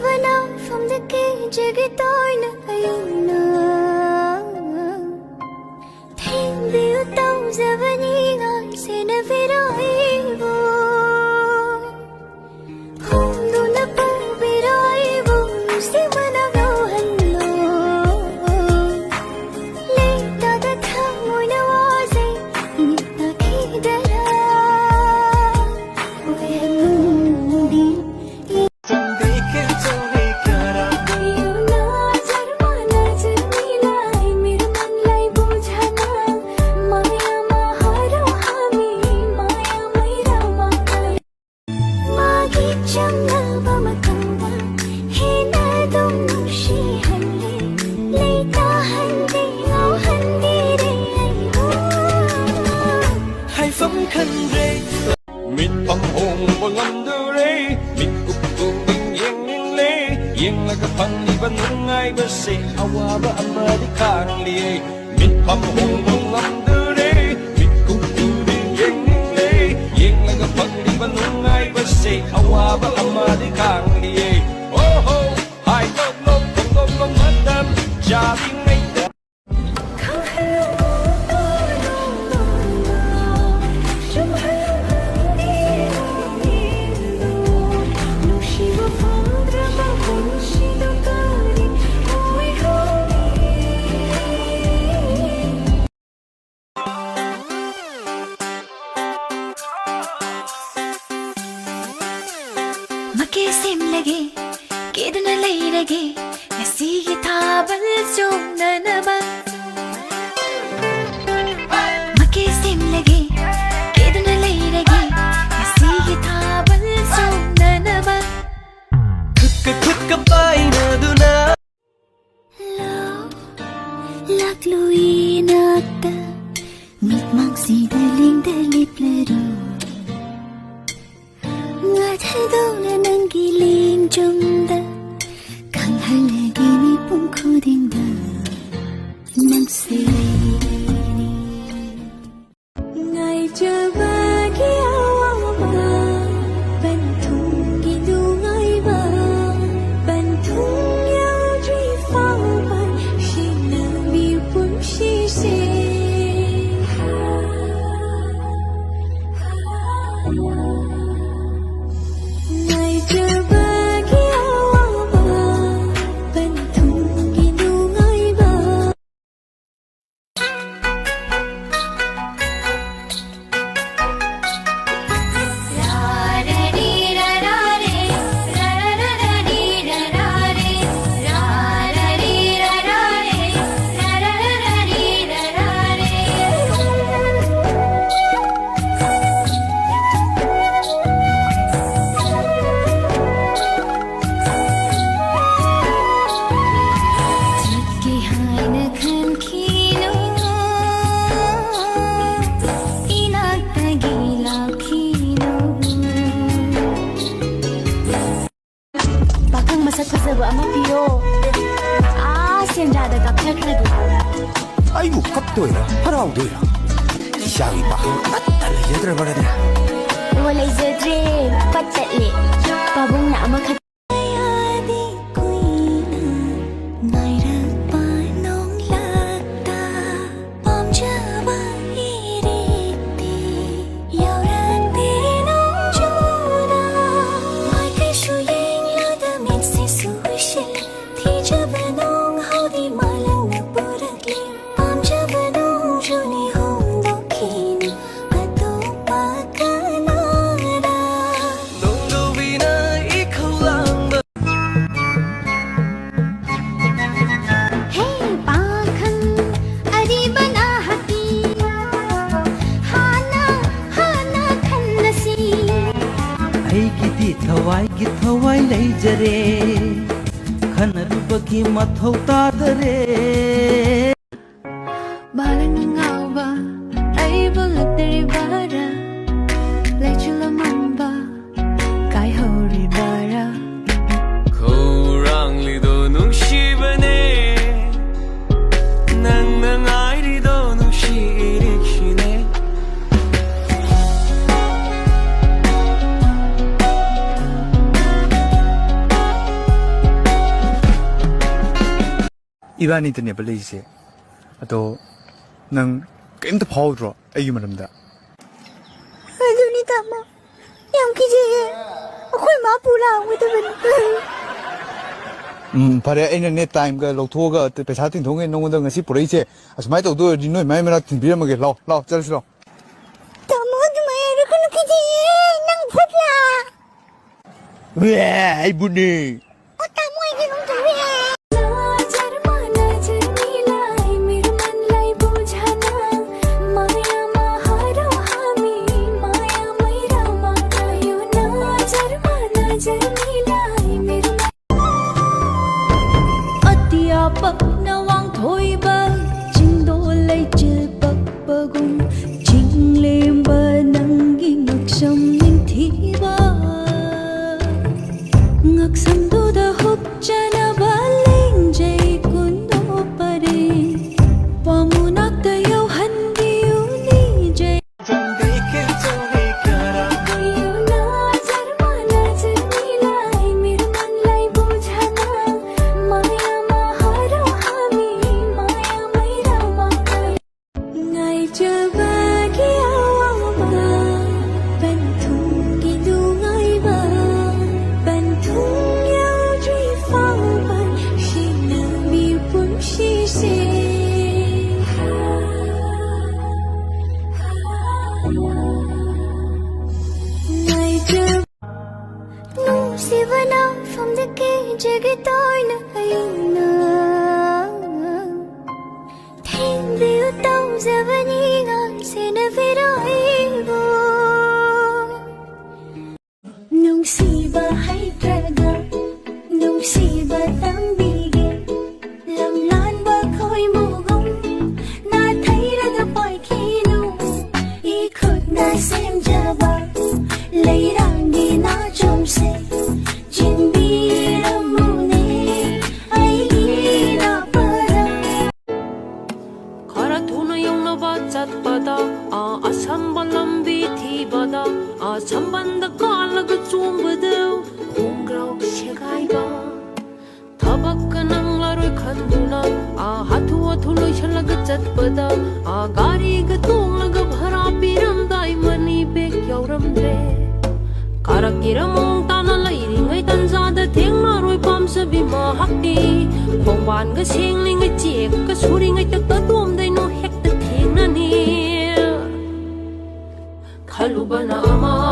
Savana from the cage Gitoina Ayuna Think the Utau Zavani Senavira Evo Honduna Pabira Evo Simana Rohanlo Later the Tamuna was a Nita Kidara Mít băng hồn bằng ngân đưa rê Mít cục tù bình yên ninh lê Yên là cái phần đi vẫn nâng ai bơ xê Awa ba amma đi khang lê Mít băng hồn bằng ngân đưa rê Mít cục tù bình yên ninh lê Yên là cái phần đi vẫn nâng ai bơ xê Awa ba amma đi khang lê Oh ho, hai lông mất đâm Chà đi ngay đâm Maki sim lagi, kidna lay lagi, nasigi tabal sum na naman. Maki sim lagi, kidna lay lagi, nasigi tabal sum na naman. Kut bay na duna. Love, lakluin akta, mitmang si daling dalit laro. Ngatadona ng giling jumda Kang halagini pong kudingda Nang sini Ngay jabagi awama Bantung gidungay ba Bantung yaw di fawban Shinabi pun shisi fazaba ama piyo. Senjada kapchakadu. 아이고 갑도야 하라우도야 샤위 바흥 따따라 얘들아 말하네 Walay zedre patali. Pabong na ama kat. ꯊꯋꯥꯏ ꯂꯩꯖꯔꯦ ꯈꯟꯅꯔꯨꯕꯒꯤ ꯃꯊꯧ ꯇꯥꯗꯔꯦ Balang ngauba aibu lakdaribara Laichulamamba kai horibara Kouranglido nungshibane Nang nangairido nungshirikshine 이반이더니 벌레이세. 또 능 게임도 파우드로 애기 말합니다. ꯑꯗꯨꯅꯤ ꯇꯥꯃꯣ ꯌꯥꯝ ꯀꯤꯖꯩꯌꯦ ꯑꯩꯈꯣꯏ ꯃꯥ ꯄꯨ ꯂꯥꯛꯑꯣꯏꯗꯕꯅꯤ ꯐꯔꯦ ꯑꯩꯅꯅꯦ ꯇꯥꯏꯝꯒ ꯂꯧꯊꯣꯛꯑꯒ ꯄꯩꯁꯥ ꯇꯤꯡꯊꯣꯛꯉꯩ ꯅꯉꯣꯟꯗ ꯉꯁꯤ ꯄꯨꯔꯛꯏꯁꯦ ꯑꯁꯨꯃꯥꯏꯅ ꯇꯧꯗꯣꯏꯔꯗꯤ ꯅꯣꯏ ꯃꯥꯏ ꯃꯅꯥꯛ ꯊꯤꯟꯕꯤꯔꯝꯃꯒꯦ ꯂꯥꯛꯑꯣ ꯆꯠꯂꯁꯤ ꯂꯥꯛꯑꯣ ꯇꯥꯃꯣ ꯑꯗꯨꯃꯥꯏꯅ ꯍꯥꯏꯔꯛꯀꯅꯨ ꯀꯤꯖꯩꯌꯦ ꯅꯪ ꯚꯨꯠꯂꯥ ꯑꯩꯕꯨꯅꯦ ꯇꯥꯃꯣ ꯑꯩꯒꯤ ꯅꯨꯡ ꯇꯧꯋꯦ ꯄꯛꯅ ꯋꯥꯡꯊꯣꯏꯕ ꯆꯤꯡꯗꯣ ꯂꯩꯆꯤꯜ ꯄꯛꯄꯒꯨꯝ ꯆꯤꯡꯂꯦꯝꯕ ꯅꯪꯒꯤ ꯉꯛꯁꯝ ꯅꯤꯡꯊꯤꯕ ꯉꯛꯁꯝꯗꯨꯗ ꯍꯨꯞꯆꯅꯕ ꯂꯦꯡꯖꯩ ꯀꯨꯟꯗꯣ ꯄꯔꯦ ꯄꯥꯃꯨꯅꯥꯛꯇ ꯌꯧꯍꯟꯕꯤꯌꯨ ꯅꯤꯖꯩ Sivana from the cage gitoina aina Thindi utau zavani ngai sena viraibo Nung siba haidraga nung siba tambige lamlan ba khoi mugum na thairaga pai khinu ikhut na sem jaba leirangi na chomse ꯑꯁꯝꯕ ꯂꯝꯕꯤ ꯊꯤꯕꯗ ꯁꯝꯕꯟꯗ ꯀꯥꯜꯂꯒ ꯆꯣꯡꯕꯗ ꯈꯣꯡꯒ꯭ꯔꯥꯎ ꯁꯦꯒꯥꯏꯕ ꯊꯕꯛꯀ ꯅꯪꯂꯔꯣꯏ ꯈꯟꯗꯨꯅ ꯍꯥꯊꯨ ꯍꯥꯊꯨ ꯂꯣꯏꯁꯜꯂꯒ ꯆꯠꯄꯗ ꯒꯥꯔꯤꯒ ꯇꯣꯡꯂꯒ ꯚꯔꯥ ꯄꯤꯔꯝꯗꯥꯏ ꯃꯅꯤ ꯕꯦꯒ ꯌꯥꯎꯔꯝꯗ꯭ꯔꯦ ꯀꯥꯔꯛꯀꯤꯔ ꯃꯑꯣꯡ ꯇꯥꯅ ꯂꯩꯔꯤꯉꯩ ꯇꯟꯖꯥꯗ ꯊꯦꯡꯅꯔꯣꯏ ꯄꯥꯝꯖꯕꯤ ꯃꯍꯥꯛꯇꯤ ꯈꯣꯡꯕꯥꯟꯒ ꯁꯦꯡꯂꯤꯉꯩ ꯆꯦꯛꯀ ꯁꯨꯔꯤꯉꯩꯗ ꯀꯗꯣꯝꯗꯩꯅꯣ ꯍꯦꯛꯇ ꯊꯦꯡꯅꯅꯤ ꯈꯜꯂꯨꯕꯅ ꯑꯃ